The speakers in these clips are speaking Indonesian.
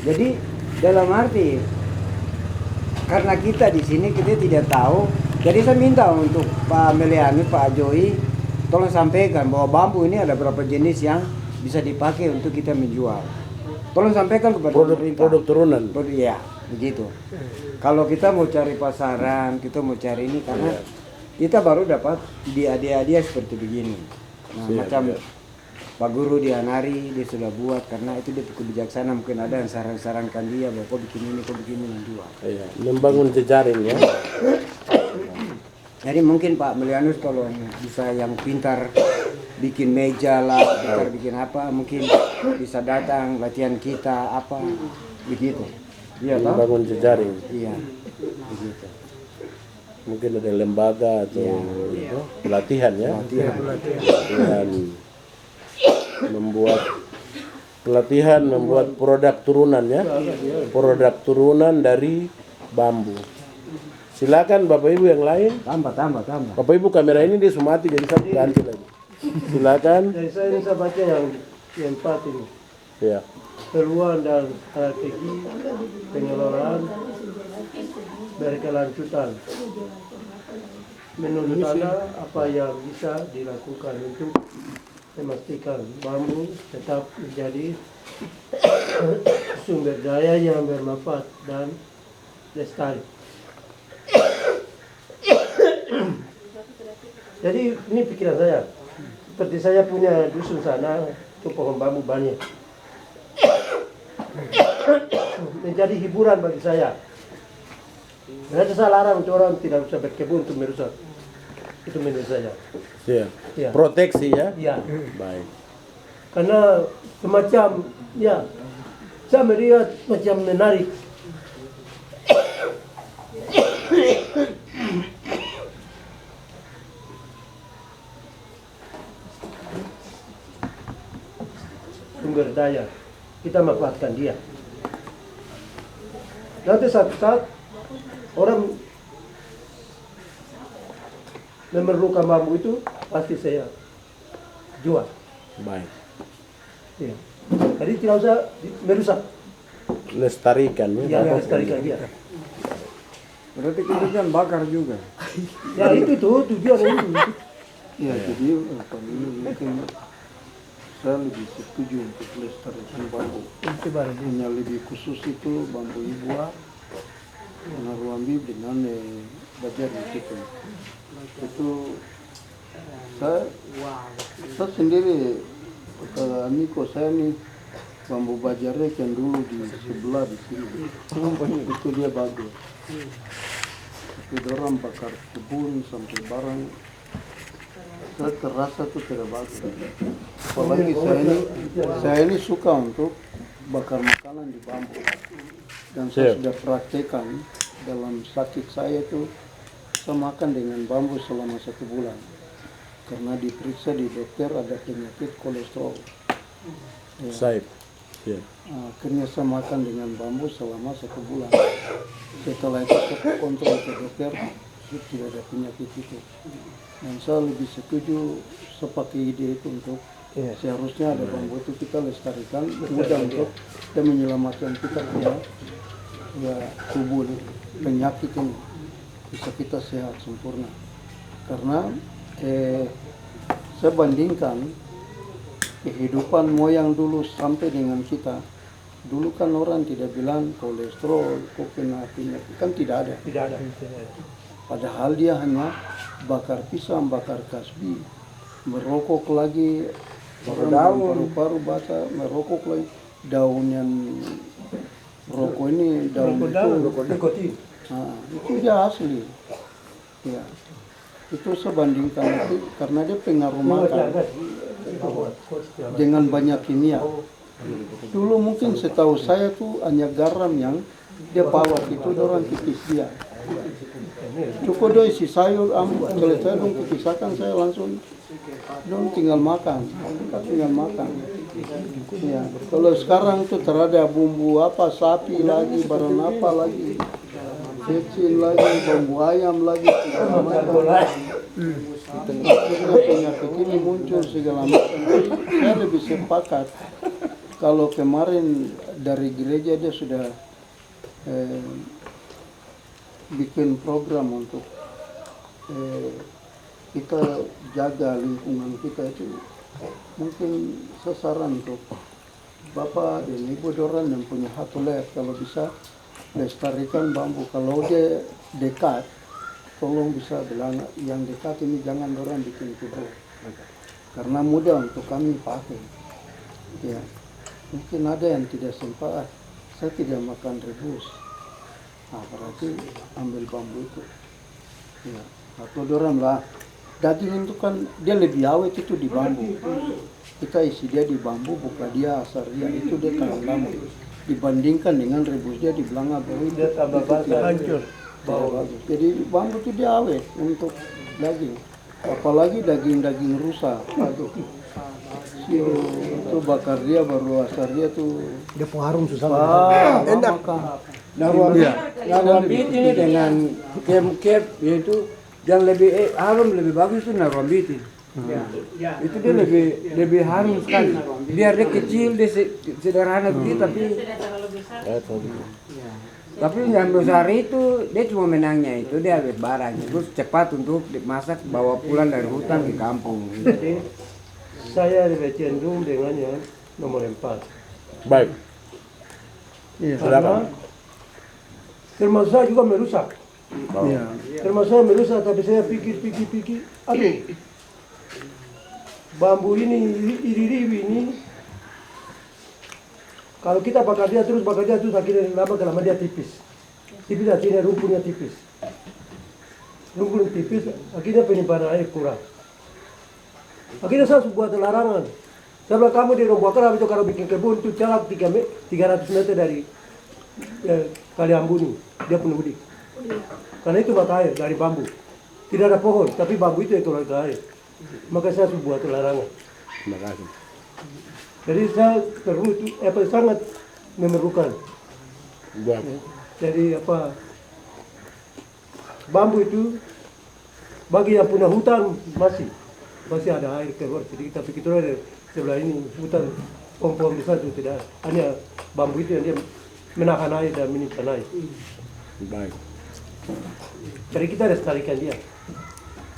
Jadi dalam arti karena kita di sini kita tidak tahu, jadi saya minta untuk Pak Meliani, Pak Joy, tolong sampaikan bahwa bambu ini ada berapa jenis yang bisa dipakai untuk kita menjual. Tolong sampaikan kepada pemerintah. Produk turunan. Ya, begitu. Kalau kita mau cari pasaran, kita mau cari ini karena kita baru dapat dia seperti begini. Nah, macam Pak Guru di Anari dia sudah buat karena itu dia kebijaksanaan, mungkin ada yang saran-sarankan dia bahwa kok bikin ini dan jual. Iya, membangun jejaring ya. Jadi mungkin Pak Melianus kalau bisa yang pintar bikin meja lah, pintar bikin apa, mungkin bisa datang latihan kita apa begitu. Iya toh? Membangun jejaring. Iya. Begitu. Mungkin ada lembaga atau itu, pelatihan ya. Pelatihan membuat produk turunan ya. Produk turunan dari bambu. Silakan Bapak Ibu yang lain. Tambah. Bapak Ibu kamera ini dia sudah mati jadi saya ganti lagi. Silakan. Dari saya ini saya baca yang keempat ini. Ya. Peluang dan strategi pengelolaan berkelanjutan. Menurut Anda apa yang bisa dilakukan untuk memastikan bambu tetap menjadi sumber daya yang bermanfaat dan lestari? Jadi ini pikiran saya. Seperti saya punya dusun sana, itu pohon bambu banyak. Menjadi hiburan bagi saya. Karena saya larang untuk orang tidak usah berkebun untuk merusak. Itu menurut saya. Ya. Ya. Proteksi ya. Ya. Baik. Karena semacam ya saya melihat macam menarik. Sumber daya kita manfaatkan dia. Nanti satu saat orang memerlukan bambu itu pasti saya jual. Baik. Ya. Jadi tidak usah merusak. Lestarikan ya. Ya, lestarikan dia. Berarti kita kan bakar juga. Ya itu tuh tujuan itu. Ya, jadi mungkin saya lebih setuju untuk lestarikan bambu. Hanya lebih khusus itu bambu ibua, Naruambi dengan bajar itu. Itu saya sendiri kata Niko saya nih bambu bajarnya yang dulu di sebelah di sini. Itu dia bagus. Tapi orang bakar kebun sampai barang saya terasa tuh tidak bagus. Apalagi saya ini suka untuk bakar makanan di bambu. Dan saya sudah praktekkan dalam sakit saya itu saya makan dengan bambu selama 1 bulan. Karena diperiksa di dokter ada penyakit kolesterol. Ya. Saib. Ya. Akhirnya saya makan dengan bambu selama 1 bulan. Setelah itu saya kontrol ke dokter, tidak ada penyakit itu. Dan saya lebih setuju sepakai ide itu untuk seharusnya ada bambu itu kita lestarikan mudah untuk dan menyelamatkan kita punya tubuh penyakit ini bisa kita sehat sempurna. Karena saya bandingkan kehidupan moyang dulu sampai dengan kita. Dulu kan orang tidak bilang kolesterol, kok kena penyakit, kan tidak ada. Tidak ada. Padahal dia hanya bakar pisang, bakar kasbi, merokok lagi, paru-paru basah, merokok lagi, daun yang rokok ini, daun nikotin. Itu dia asli. Ya. Itu sebandingkan itu karena dia pengaruh makan dengan banyak kimia. Dulu mungkin setahu saya tuh hanya garam yang dia bawa itu orang tipis dia. Cukup doi si sayur selesai dong dipisahkan saya langsung dong tinggal makan. Ya, kalau sekarang tuh terada bumbu apa sapi lagi, barang apa lagi, cecin lagi, bumbu ayam lagi, segala macam. Penyakit ini muncul segala macam. Saya lebih sepakat kalau kemarin dari gereja dia sudah bikin program untuk kita jaga lingkungan kita itu, mungkin sasaran untuk Bapak dan Ibu Doran yang punya hatulet, kalau bisa lestarikan bambu. Kalau dia dekat, tolong bisa bilang yang dekat ini jangan Doran bikin kebun, karena mudah untuk kami pakai. Ya, mungkin ada yang tidak sempat, saya tidak makan rebus. Nah, berarti ambil bambu itu. Ya, atau Doran lah. Daging itu kan dia lebih awet itu di bambu. Kita isi dia di bambu, buka dia asaria itu dia tahan lama. Dibandingkan dengan rebus dia di belanga baru Dia tambah basah hancur. bau bagus. Jadi bambu itu dia awet untuk daging. Apalagi daging-daging rusa. Aduh. Itu bakar dia baru asaria tuh. Dia pengaruh susah. Enak. Narwambit ini dengan kem-kem yaitu yang lebih harum lebih bagus itu narwambit. Itu dia lebih harum sekali. Biar dia kecil, dia sederhana begitu, tapi yang besar itu dia cuma menangnya itu dia habis barangnya, terus cepat untuk dimasak bawa pulang dari hutan ke kampung. Jadi saya lebih cenderung dengan yang nomor 4. Baik. Iya. Silakan. Termasuk saya juga merusak. Iya. Termasuk saya merusak, tapi saya pikir, aduh, bambu ini, iri-iri ini, kalau kita bakar dia terus, akhirnya lama dia tipis. Tipis akhirnya rumputnya tipis. Rumput tipis, akhirnya penyimpanan air kurang. Akhirnya saya buat larangan. Saya bilang, kamu di Rombakar itu kalau bikin kebun itu jarak 300 meter dari Kali Ambuni, dia penuh mudik. Karena itu mata air dari bambu. Tidak ada pohon, tapi bambu itu mata air. Maka saya buat larangan. Terima kasih. Jadi saya sangat memerlukan. Baik. Jadi bambu itu bagi yang punya hutan masih ada air keluar sedikit, tapi kita ada sebelah ini hutan pohon besar itu tidak ada. Hanya bambu itu yang dia menahan air dan menyimpan air. Baik. Jadi kita lestarikan dia.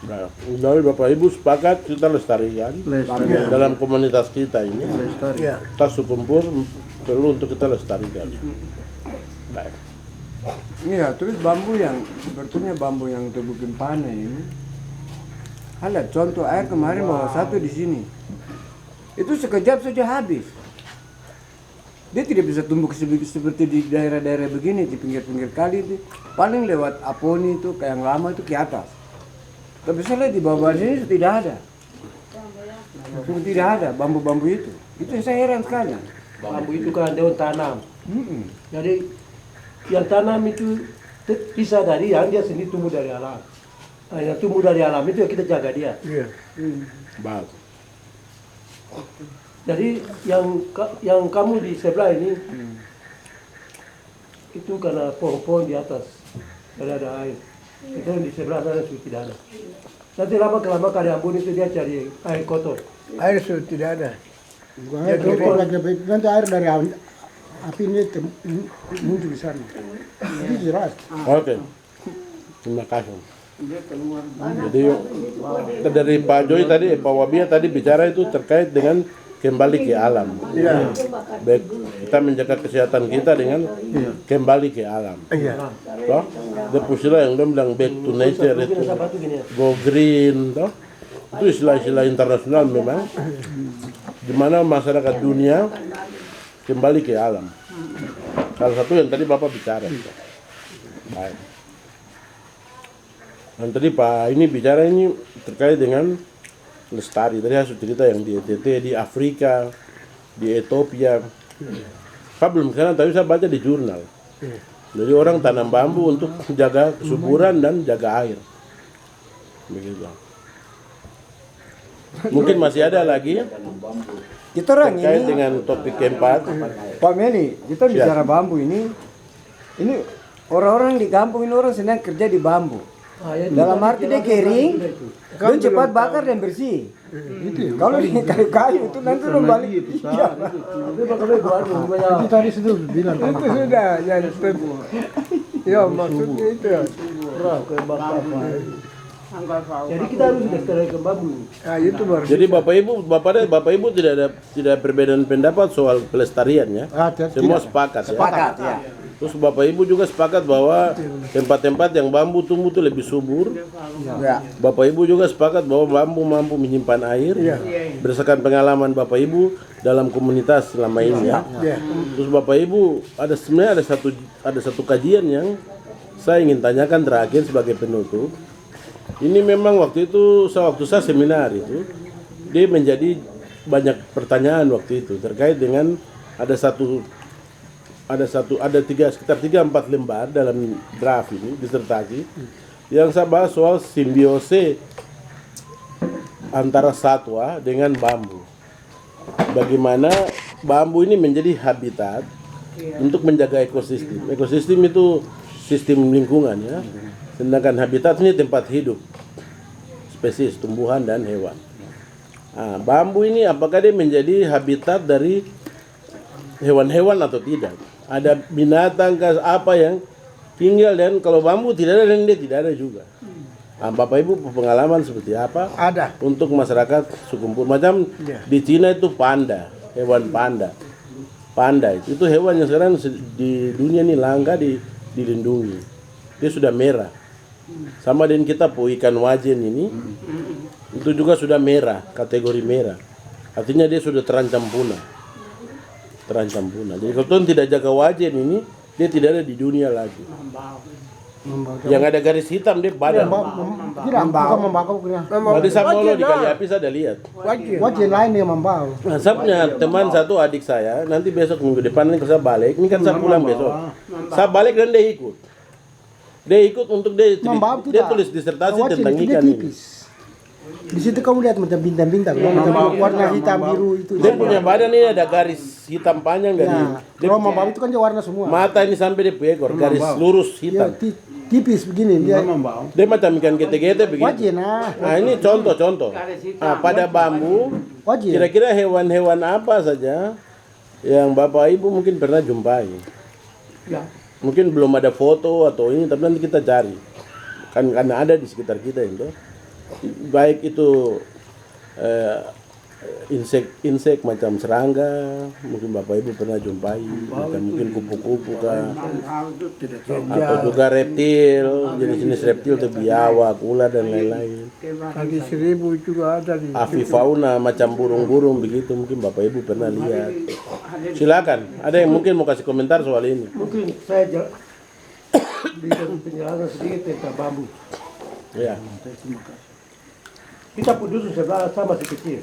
Baik. Dari Bapak Ibu sepakat kita lestarikan dalam komunitas kita ini. Kita sekumpul perlu untuk kita lestarikan. Baik. Iya, terus bambu yang sebetulnya bambu yang terbukin panah ini. Lihat contoh air kemarin bawa satu di sini. Itu sekejap saja habis. Dia tidak bisa tumbuh seperti di daerah-daerah begini, di pinggir-pinggir kali itu. Paling lewat aponi itu, kayak yang lama itu ke atas. Tapi saya lihat di bawah sini tidak ada. Tidak ada bambu-bambu itu. Itu yang saya heran sekali. Bambu itu kan daun tanam. Jadi yang tanam itu bisa dari yang dia sendiri tumbuh dari alam. Yang tumbuh dari alam itu yang kita jaga dia. Baik. Jadi yang kamu di sebelah ini itu karena pohon-pohon di atas tidak ada air. Itu di sebelah sana sudah tidak ada. Nanti lama-kelamaan Kali Ambon itu dia cari air kotor. Air sudah tidak ada. Nanti air dari api ini muncul di sana. Ini jelas. Oke. Terima kasih. Jadi dari Pak Joy tadi, Pak Wabia tadi bicara itu terkait dengan kembali ke alam. Baik, kita menjaga kesehatan kita dengan kembali ke alam. Toh, ada istilah yang dia bilang back to nature itu, go green, toh. Itu istilah-istilah internasional memang, di mana masyarakat dunia kembali ke alam. Salah satu yang tadi Bapak bicara. Baik. Dan tadi Pak ini bicara ini terkait dengan lestari. Tadi hasil cerita yang di NTT, di Afrika, di Ethiopia. Pak belum kesana, tapi saya baca di jurnal. Jadi orang tanam bambu untuk jaga kesuburan dan jaga air. Begitu. Mungkin masih ada lagi Kita orang terkait ini, dengan topik keempat. Pak Meli, kita bicara bambu ini orang-orang di kampung ini orang senang kerja di bambu. Dalam arti dia kering, dan cepat bakar dan bersih. Kalau di kayu-kayu itu nanti lo balik. Iya. Itu tadi sudah bilang. Itu sudah yang ya maksudnya itu ya. Jadi kita harus sudah ke bambu. Nah, itu baru. Jadi Bapak Ibu tidak perbedaan pendapat soal pelestarian ya. Semua sepakat ya. Sepakat ya. Terus Bapak Ibu juga sepakat bahwa tempat-tempat yang bambu tumbuh itu lebih subur. Ya. Bapak Ibu juga sepakat bahwa bambu mampu menyimpan air. Berdasarkan pengalaman Bapak Ibu dalam komunitas selama ini ya. Terus Bapak Ibu sebenarnya ada satu kajian yang saya ingin tanyakan terakhir sebagai penutup. Ini memang waktu saya seminar itu, dia menjadi banyak pertanyaan waktu itu terkait dengan sekitar 3-4 lembar dalam draft ini disertasi yang saya bahas soal simbiose antara satwa dengan bambu. Bagaimana bambu ini menjadi habitat untuk menjaga ekosistem. Ekosistem itu sistem lingkungan ya. Sedangkan habitat ini tempat hidup spesies tumbuhan dan hewan. Nah, bambu ini apakah dia menjadi habitat dari hewan-hewan atau tidak? Ada binatang apa yang tinggal, dan kalau bambu tidak ada dan dia tidak ada juga. Nah, Bapak Ibu pengalaman seperti apa? Ada. Untuk masyarakat suku Pur. Macam di Cina itu panda, hewan panda. Panda itu hewan yang sekarang di dunia ini langka dilindungi. Dia sudah merah. Sama dengan kita ikan wajen ini, itu juga sudah merah, kategori merah. Artinya dia sudah terancam punah. Jadi kalau tuan tidak jaga wajen ini, dia tidak ada di dunia lagi. Yang ada garis hitam dia badan. Tidak, bukan membakau. Tadi Sapolo di Kaliapi saya ada lihat. Wajib lain yang membau. Nah, saya punya teman satu adik saya, nanti besok minggu depan ini saya balik. Ini kan saya pulang besok. Saya balik dan dia ikut. Dia ikut untuk dia tulis disertasi tentang ikan ini. Di situ kamu lihat macam bintang-bintang, warna hitam biru itu. Dia punya badan ini ada garis hitam panjang dari. Kalau membau itu kan dia warna semua. Mata ini sampai di ekor, garis lurus hitam. Tipis begini dia. Dia macam ikan gete-gete begini. Wajib Nah ini contoh. Nah, pada bambu, kira-kira hewan-hewan apa saja yang Bapak Ibu mungkin pernah jumpai? Mungkin belum ada foto atau ini, tapi nanti kita cari. Kan karena ada di sekitar kita itu. Baik itu insek macam serangga, mungkin Bapak Ibu pernah jumpai, mungkin kupu-kupu kah, atau juga reptil, jenis-jenis reptil itu biawak, ular dan lain-lain. Kaki 1000 juga ada di Avifauna macam burung-burung begitu, mungkin Bapak Ibu pernah lihat. Silakan, ada yang mungkin mau kasih komentar soal ini? Mungkin saya berikan penjelasan sedikit tentang bambu. Ya. Kita pun dulu sebelah sama masih kecil.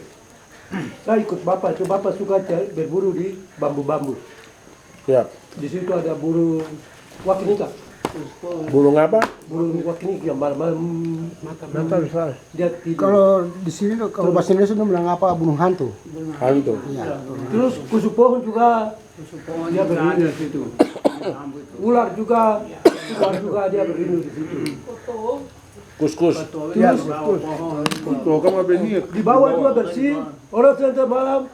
Saya ikut bapak, so bapak suka berburu di bambu-bambu. Siap. Di situ ada burung wakinika. Burung apa? Burung wakinika yang malam-malam makan. Dia tidur. Kalau di sini kalau bahasa Indonesia itu bilang apa, burung hantu. Hantu. Terus kusuk pohon juga dia berlindung di situ. Ular juga dia berlindung di situ. Kus-kus. Ya, di bawah juga bersih. Orang santai malam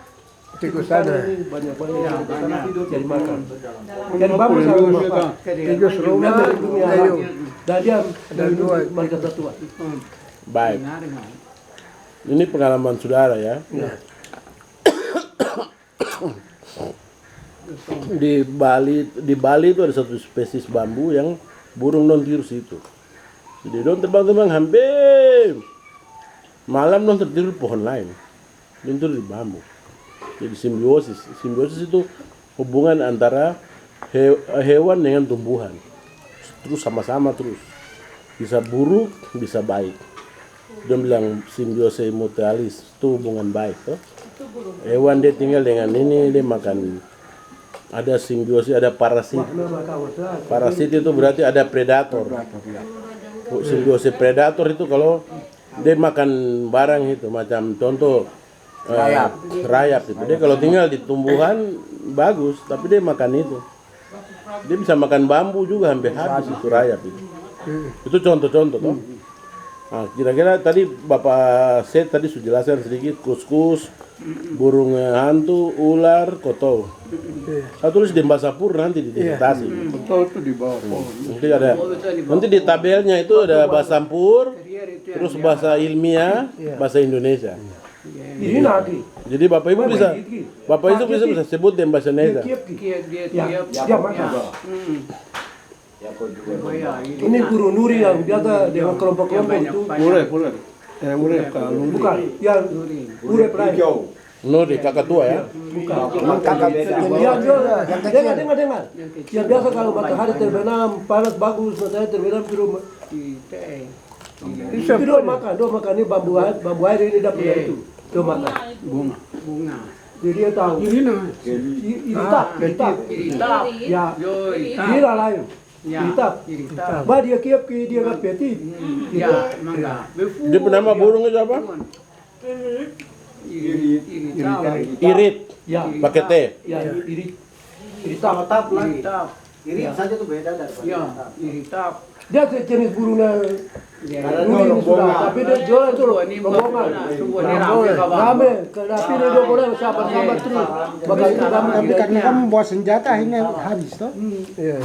tikus sana banyak jadi makan. Jadi bambu selalu makan. Tikus rumah dan dia dari dua mereka satu. Baik. Ini pengalaman saudara ya. Di Bali itu ada satu spesies bambu yang burung non-tirus itu. Jadi dong terbang-terbang hampir malam dong tertidur pohon lain, tidur di bambu. Jadi simbiosis itu hubungan antara hewan dengan tumbuhan, terus sama-sama terus, bisa buruk bisa baik. Dia bilang simbiosis mutualis itu hubungan baik. Toh? Hewan dia tinggal dengan ini, dia makan. Ada simbiosis, ada parasit. Parasit itu berarti ada predator. Simbiosis predator itu kalau dia makan barang itu, macam contoh rayap itu. Dia kalau tinggal di tumbuhan bagus, tapi dia makan itu. Dia bisa makan bambu juga hampir habis itu rayap itu. Itu contoh-contoh toh. Nah, kira-kira tadi Bapak Set tadi sudah jelaskan sedikit kuskus, burung hantu, ular, koto. Saya tulis di bahasa Pur nanti di disertasi. Betul itu di bawah pohon. Nanti di tabelnya itu ada bahasa Pur, terus bahasa ilmiah, bahasa Indonesia. Ini nanti. Jadi Bapak Ibu bisa sebut dengan bahasa Indonesia. Dia makan. Ini guru Nuri yang biasa dengan kelompok-kelompok itu. Mure. Mure kalau Bukan, yang Nuri pernah. No di kakak tua ya. Kakak Dia dengar. Yang biasa kalau matahari terbenam panas bagus, matahari terbenam di rumah. Itu dia makan ini bambu air ini dapat itu. Dia makan. Bunga. Jadi dia tahu. Iritab. Ya. Ira lain. Iritab. Bah dia kiap dia nggak peti. Ya, mangga. Dia bernama burung itu apa? Irit. Ya. Pakai T. Ya, iritab. Irit saja tuh beda dari. Ya, iritab. Dia jenis burungnya Ya, Nuri sudah, tapi dia jualan itu loh, rombongan. Rame, tapi dia jualan sahabat-sahabat terus. Bakal itu kami Tapi karena kamu bawa senjata akhirnya habis toh. Iya.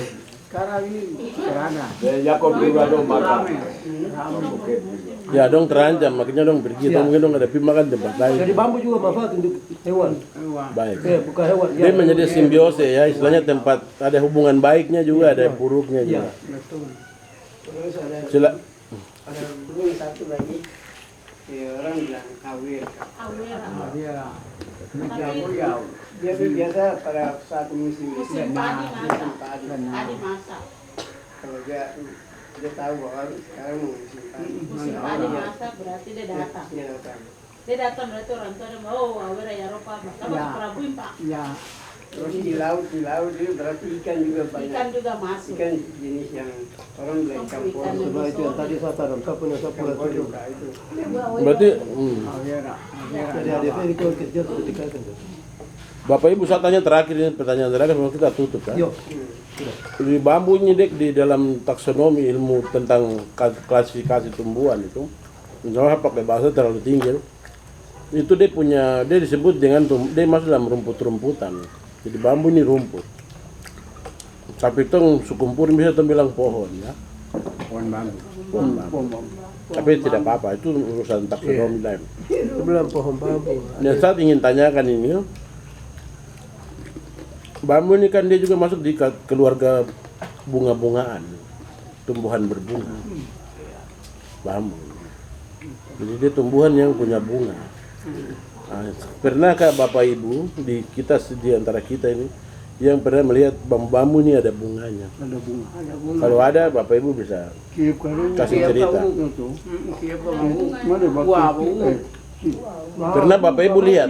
sekarang ini kerana. Jakob juga dong makan. Ya dong terancam, makanya dong pergi, Ya. mungkin dong ada makan tempat lain. Jadi bambu juga manfaat untuk hewan. Baik. Bukan hewan. Dia menjadi simbiose ya, istilahnya tempat ada hubungan baiknya juga, ada buruknya juga. Betul. Terus ada Sila, burung satu lagi. Orang bilang awir. Awira. Jauh. Dia biasa pada saat musim padi padi. masak. Kalau dia tahu bahwa sekarang mau musim padi. Musim padi masak berarti dia datang. Dia datang. Dia datang berarti orang tua dia mau awera ya ropa. Kamu Ya. perabuin pak. Ya. Terus di laut itu berarti ikan juga banyak. Ikan juga masuk. Ikan jenis yang orang bilang ikan poro. Sebelah itu yang tadi saya tanam, saya punya Ikan poro itu. juga itu. berarti Awira. Jadi ada ini kalau kerja ketika kan. Bapak Ibu saya tanya terakhir ini pertanyaan terakhir sebelum kita tutup ya. Yo. Di bambu ini dek di dalam taksonomi ilmu tentang klasifikasi tumbuhan itu, misalnya pakai bahasa terlalu tinggi, itu dia disebut dengan dia masuk dalam rumput-rumputan. Jadi bambu ini rumput. Tapi itu sukumpur bisa bilang pohon ya. Pohon bambu. Pohon bambu. Tapi tidak apa-apa, itu urusan taksonomi lain. Sebelah pohon bambu. Dan saya ingin tanyakan ini, bambu ini kan dia juga masuk di keluarga bunga-bungaan, tumbuhan berbunga. Bambu. Jadi dia tumbuhan yang punya bunga. Nah, pernahkah Bapak Ibu di antara kita ini yang pernah melihat bambu ini ada bunganya? Ada bunga. Ada bunga. Kalau ada Bapak Ibu bisa kasih cerita. Buah bunga. Pernah Bapak Ibu lihat?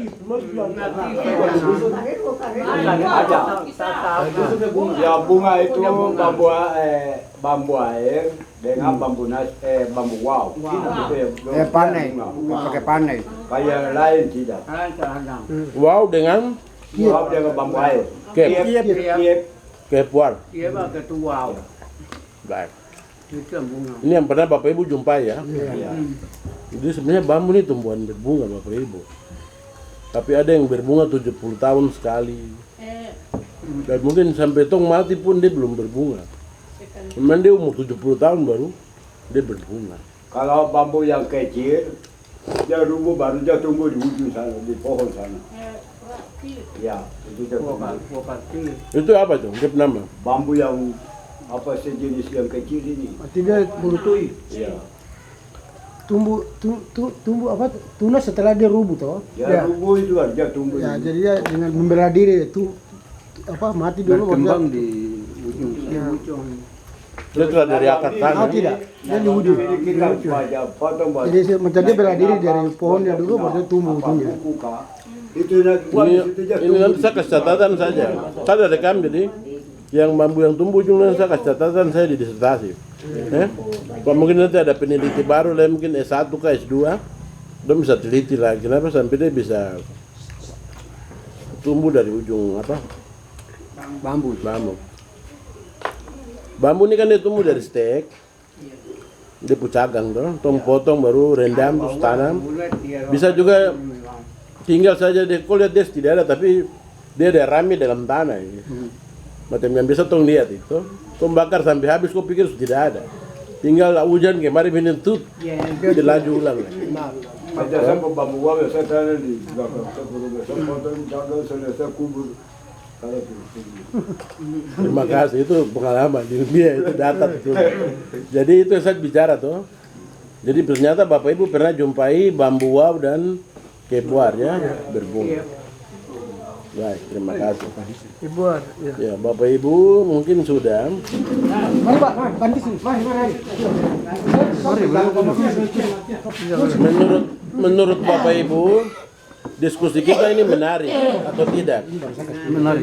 Ya bunga itu bambu air dengan bambu wow. Itu ya, Panai. bunga. Pakai panai. Kayak lain tidak. Wow dengan Wow dengan bambu air. kepuar. Iya pakai tuau. Baik. Itu bunga. Ini yang pernah Bapak Ibu jumpai ya. Ya. Jadi sebenarnya bambu ini tumbuhan berbunga Bapak Ibu. Tapi ada yang berbunga 70 tahun sekali. Dan mungkin sampai tong mati pun dia belum berbunga. Memang dia umur 70 tahun baru dia berbunga. Kalau bambu yang kecil, dia tumbuh baru dia tumbuh di ujung sana, di pohon sana. Ya, itu dia tumbuh. Itu apa tuh? Dia nama? Bambu yang apa sejenis yang kecil ini. Artinya berutui. Ya. Tumbuh apa? Tunas setelah dia rubuh toh. Ya, tumbuh itu dia tumbuh. Ya, di- jadi dia dengan membela diri itu mati dulu Berkembang baru di ujung. Dia telah dari akar dia- tanah. tidak, dia di ujung. Jadi kita baca potong baru. Jadi macam dia bela diri dari pohonnya dulu baru dia tumbuh ujungnya. Itu nak buat di situ dia Ini nanti saya kasih catatan saja. Saya ada rekam jadi yang bambu yang tumbuh ujungnya saya kasih catatan saya di disertasi. Kalau mungkin nanti ada peneliti baru lah mungkin S1 ke S2, dia bisa teliti lah kenapa sampai dia bisa tumbuh dari ujung apa? Bambu. Bambu. Bambu ini kan dia tumbuh dari stek, Dia pucagang tuh, tong potong baru rendam terus tanam. Bisa juga tinggal saja deh, kau lihat dia tidak ada tapi dia ada rami dalam tanah ini. Macam yang bisa tong lihat itu, tong bakar sampai habis kau pikir sudah tidak ada. Tinggal hujan kemarin menentut, dia laju ulang. Ada sama bambu wawe saya tanah di belakang. Saya potong jagal selesai kubur. Terima kasih, itu pengalaman di dunia itu data itu. Jadi itu yang saya bicara tuh. Jadi ternyata Bapak Ibu pernah jumpai bambu wow dan kebuar ya berbunga. Baik, terima kasih. Ibuan, ya. Ya, Bapak Ibu mungkin sudah. Mari Pak, ganti sini. Mari. Menurut Bapak Ibu, diskusi kita ini menarik atau tidak? Menarik.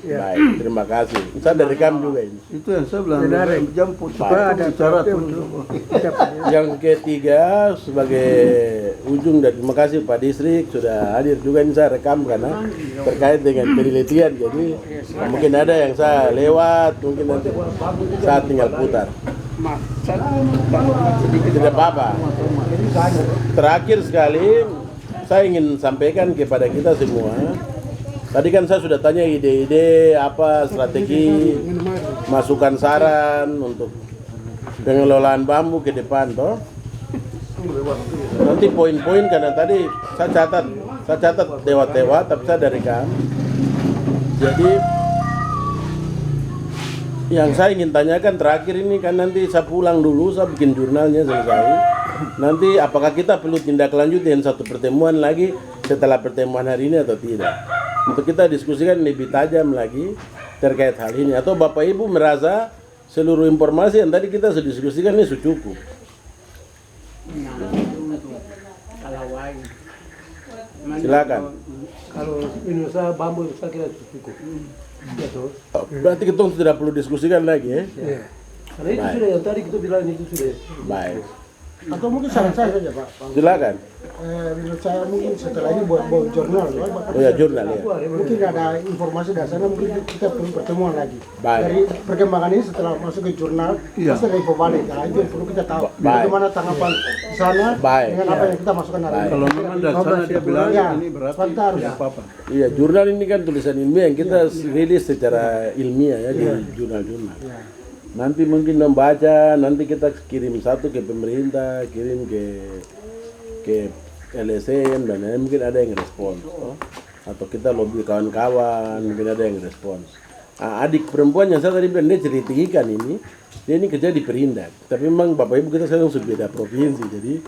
Baik, terima kasih. Saya dari rekam juga ini. Itu yang saya bilang. Jemput supaya ada bicara terus. Yang ketiga sebagai ujung, dan terima kasih Pak Distrik sudah hadir juga, ini saya rekam karena terkait dengan penelitian, jadi mungkin ada yang saya lewat, mungkin nanti saya tinggal putar. Tidak apa-apa. Terakhir sekali saya ingin sampaikan kepada kita semua. Tadi kan saya sudah tanya ide-ide apa, strategi, masukan saran untuk pengelolaan bambu ke depan toh. Nanti poin-poin karena tadi saya catat lewat tapi saya dari rekam. Jadi yang saya ingin tanyakan terakhir ini kan nanti saya pulang dulu, saya bikin jurnalnya selesai. Nanti apakah kita perlu tindak lanjut dengan satu pertemuan lagi setelah pertemuan hari ini atau tidak? Untuk kita diskusikan lebih tajam lagi terkait hal ini. Atau Bapak Ibu merasa seluruh informasi yang tadi kita sudah diskusikan ini sudah cukup? Silakan. Kalau Indonesia bambu saya kira cukup. Ya toh. Berarti kita tidak perlu diskusikan lagi ya? Iya. Karena itu Baik. sudah yang tadi kita bilang itu sudah. Baik. Atau mungkin saran saya saja Pak. Silakan. Menurut saya mungkin setelah ini buat jurnal ya. Oh ya, jurnal ya. Mungkin ada informasi dari sana, mungkin kita perlu pertemuan lagi. Baik. Dari perkembangan ini setelah masuk ke jurnal, pasti ada info balik. Nah, itu yang perlu kita tahu. Baik. Bagaimana tanggapan di sana Baik. dengan apa yang kita masukkan hari ini. Kalau memang dari sana dia bilang Ya, ini berarti kita harus tidak apa-apa. Iya, jurnal ini kan tulisan ilmiah yang kita rilis secara ilmiah ya di jurnal-jurnal. Nanti mungkin membaca, nanti kita kirim satu ke pemerintah, kirim ke LSM dan lain, mungkin ada yang respons. Atau kita lobby kawan-kawan, mungkin ada yang respons. Adik perempuan yang saya tadi bilang, dia ceritakan ini, dia ini kerja di Perindak. Tapi memang Bapak Ibu kita sekarang sudah beda provinsi, jadi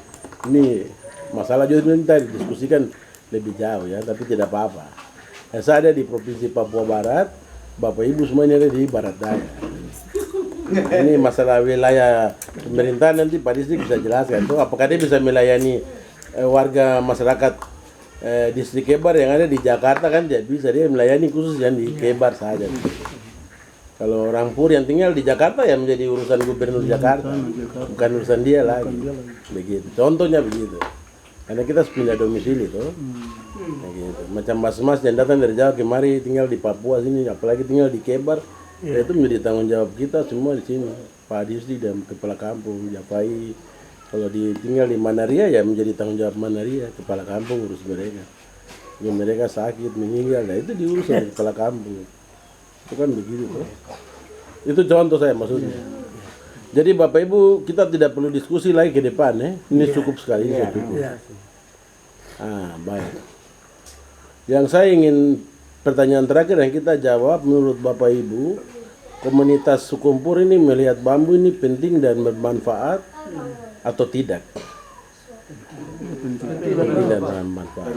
ini masalah juga kita didiskusikan lebih jauh ya, tapi tidak apa-apa. Saya ada di Provinsi Papua Barat, Bapak Ibu semuanya ada di Barat Daya. Ini masalah wilayah pemerintahan, nanti Pak Distrik bisa jelaskan tuh apakah dia bisa melayani warga masyarakat distrik Kebar yang ada di Jakarta, kan tidak bisa, dia melayani khusus yang di Kebar saja. Kalau orang Pur yang tinggal di Jakarta ya menjadi urusan gubernur Jakarta, bukan urusan dia lagi. Begitu. Contohnya begitu. Karena kita pindah domisili tuh. Begitu. Macam mas-mas yang datang dari Jawa kemari tinggal di Papua sini, apalagi tinggal di Kebar. Ya, itu menjadi tanggung jawab kita semua di sini, Pak Distrik dan kepala kampung Japai. Kalau tinggal di Manaria ya menjadi tanggung jawab Manaria, kepala kampung urus mereka. Kalau mereka sakit meninggal, nah itu diurus oleh kepala kampung. Itu kan begitu tuh. Itu contoh saya maksudnya. Jadi Bapak Ibu kita tidak perlu diskusi lagi ke depan ya. Ini cukup sekali, cukup. Baik. Yang saya ingin pertanyaan terakhir yang kita jawab, menurut Bapak Ibu, komunitas Sukumpur ini melihat bambu ini penting dan bermanfaat atau tidak? Penting dan bermanfaat.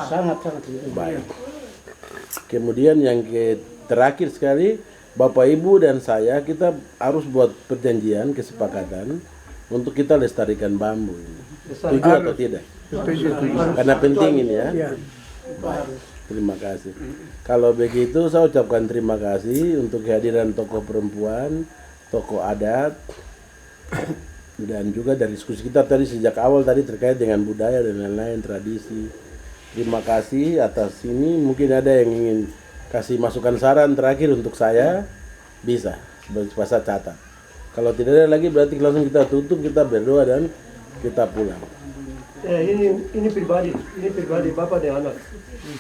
sangat-sangat. Baik. Kemudian yang terakhir sekali, Bapak Ibu dan saya kita harus buat perjanjian, kesepakatan untuk kita lestarikan bambu ini. Setuju atau tidak? Karena penting ini ya. Baik. Terima kasih. Kalau begitu saya ucapkan terima kasih untuk kehadiran tokoh perempuan, tokoh adat, dan juga dari diskusi kita tadi sejak awal tadi terkait dengan budaya dan lain-lain, tradisi. Terima kasih atas ini. Mungkin ada yang ingin kasih masukan saran terakhir untuk saya, bisa, supaya saya catat. Kalau tidak ada lagi berarti langsung kita tutup, kita berdoa dan kita pulang. Ini pribadi bapak dan anak.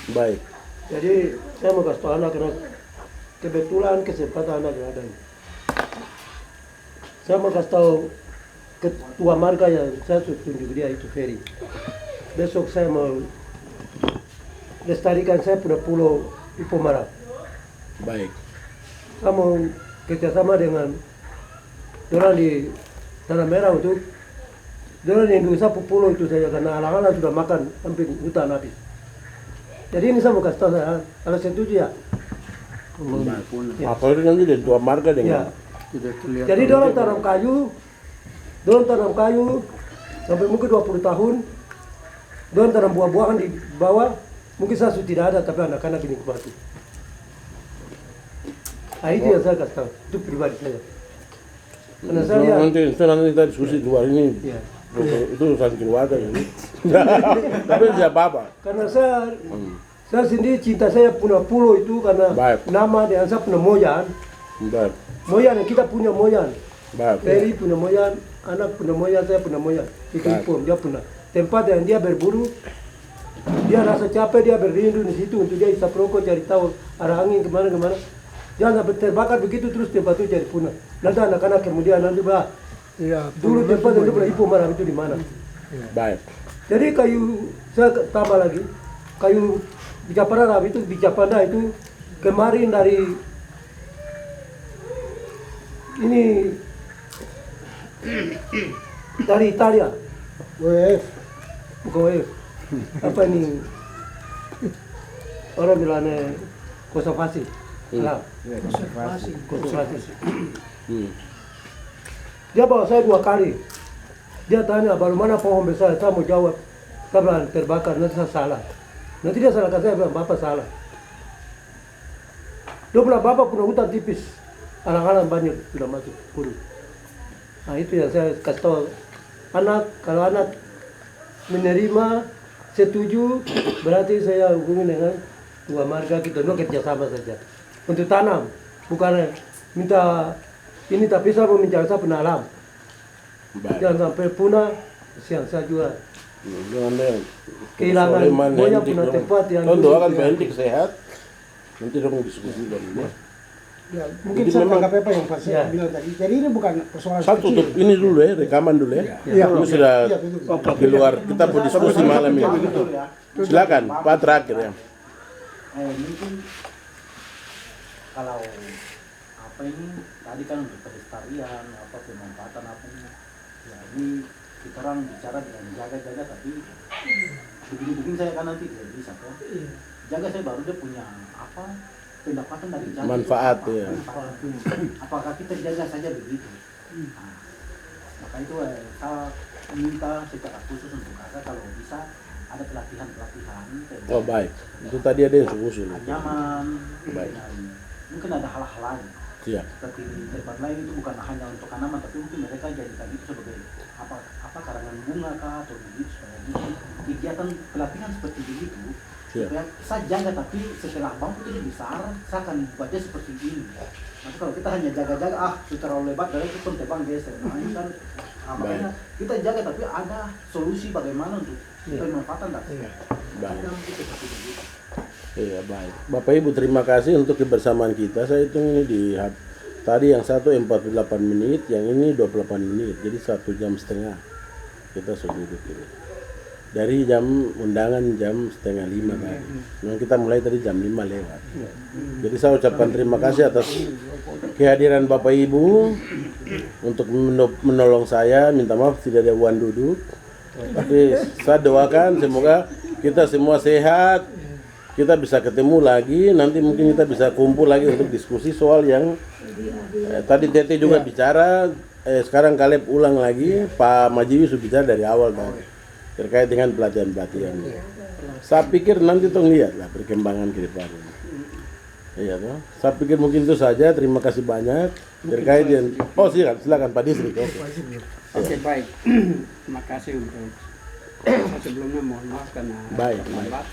Baik. Jadi saya mau kasih tahu anak karena kebetulan kesempatan anak yang ada ini. Saya mau kasih tahu ketua marga yang saya tunjuk dia itu Ferry. Besok saya mau lestarikan saya punya pulau di Pomara. Baik. Saya mau kerjasama dengan orang di Tanah Merah untuk orang yang dulu sapu pulau itu saja karena anak-anak sudah makan hampir hutan habis. Jadi ini saya mau kasih tahu saya, kalau setuju ya. Ya. Apa itu nanti dari tua marga Ya. dengan Tidak terlihat. Jadi orang tanam kayu sampai mungkin 20 tahun. Orang tanam buah-buahan di bawah, mungkin saya sudah tidak ada tapi anak-anak dinikmati. Nah, itu yang saya kasih tahu, itu pribadi saya. Karena saya lihat, nanti kita diskusi luar ini. ya. Itu urusan keluarga ini. Tapi tidak apa-apa. Karena saya sendiri cinta saya punya pulau itu karena Baik. nama dan saya punya moyan. Baik. Moyan yang kita punya moyan. Baik. Ferry punya moyan, anak punya moyan, saya punya moyan. Itu Baik. Ipom, dia punya tempat yang dia berburu. Dia rasa capek, dia berindu di situ untuk dia isap rokok, cari tahu arah angin kemana-kemana. Jangan sampai terbakar begitu terus tempat itu jadi punah. Nanti anak-anak kemudian nanti Iya. dulu tempat yang pernah Ipom marah itu di mana. Baik. Jadi kayu saya tambah lagi, kayu Bijapanda itu Bijapanda itu kemarin dari ini dari Italia, WF. bukan WF. Apa ini? Orang bilangnya konservasi. Nah, konservasi. Dia bawa saya 2 kali. Dia tanya baru mana pohon besar, saya mau jawab. Saya bilang terbakar, nanti saya salah. Nanti dia salahkan saya bilang bapak salah. Dia bilang bapak punya hutan tipis, anak-anak banyak sudah masuk buru. Nah itu yang saya kasih tahu anak, kalau anak menerima setuju berarti saya hubungi dengan tua marga kita no kerjasama saja untuk tanam, bukan minta ini tapi saya mau mencari saya penalam. Baik. Jangan sampai punah, siang saya juga kehilangan Soleman banyak Hendik punya dong. tempat yang Kau doakan dulu- Pak Hendik sehat. Nanti dong diskusi dari ini. Ya, mungkin Jadi saya memang- tangkap apa yang Pak Ya. bilang tadi. Jadi ini bukan persoalan Saya kecil. tutup ini dulu ya, rekaman dulu ya. Iya. Ini sudah Iya, tutup. di luar, kita mau diskusi malam ini. Silakan, Pak terakhir ya. Mungkin kalau apa ini tadi kan untuk pelestarian apa pemanfaatan apa ini ya ini kita orang bicara dengan jaga-jaga tapi begini-begini saya kan nanti tidak bisa kan jaga saya baru dia punya apa pendapatan dari jaga Manfaat, itu apa? ya. Manfaat. Apakah kita jaga saja begitu nah, maka itu saya minta secara khusus untuk kakak kalau bisa ada pelatihan-pelatihan Oh baik, itu tadi ada yang usul. nyaman Baik. dan mungkin ada hal-hal lain Siap. seperti di tempat lain itu bukan hanya untuk tanaman tapi mungkin mereka jadikan itu sebagai apa karangan bunga kah atau begitu supaya mungkin kegiatan pelatihan seperti begitu Siap. supaya saya jaga tapi setelah bangku itu besar saya akan buatnya seperti ini nanti kalau kita hanya jaga-jaga secara lebat dari itu pun tebang geser nah ini kan makanya kita jaga tapi ada solusi bagaimana untuk pemanfaatan Baik. mungkin seperti begitu. Iya baik. Bapak Ibu terima kasih untuk kebersamaan kita. Saya hitung ini tadi yang satu 48 menit, yang ini 28 menit. Jadi 1 jam setengah kita sudah duduk ini. Dari jam undangan jam 4:30 tadi. Memang kita mulai tadi jam 5 lewat. Jadi saya ucapkan terima kasih atas kehadiran Bapak Ibu untuk menolong saya. Minta maaf tidak ada uang duduk. Tapi saya doakan semoga kita semua sehat. Kita bisa ketemu lagi, nanti mungkin kita bisa kumpul lagi untuk diskusi soal yang tadi Tete juga bicara, sekarang Kaleb ulang lagi, Pak Majiwi sudah bicara dari awal tadi terkait dengan pelatihan-pelatihan. Saya pikir nanti tong lihat lah perkembangan ke depan. Iya toh. Saya pikir mungkin itu saja. Terima kasih banyak terkait dengan silakan Pak Disri. Oke, baik. Terima kasih untuk sebelumnya mohon maaf karena Baik. terlambat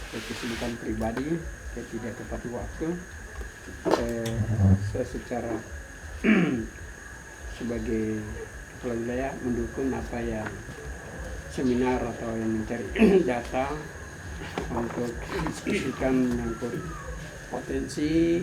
kesibukan pribadi tidak tepat waktu. Saya secara sebagai kepala wilayah mendukung apa yang seminar atau yang mencari data untuk diskusikan menyangkut potensi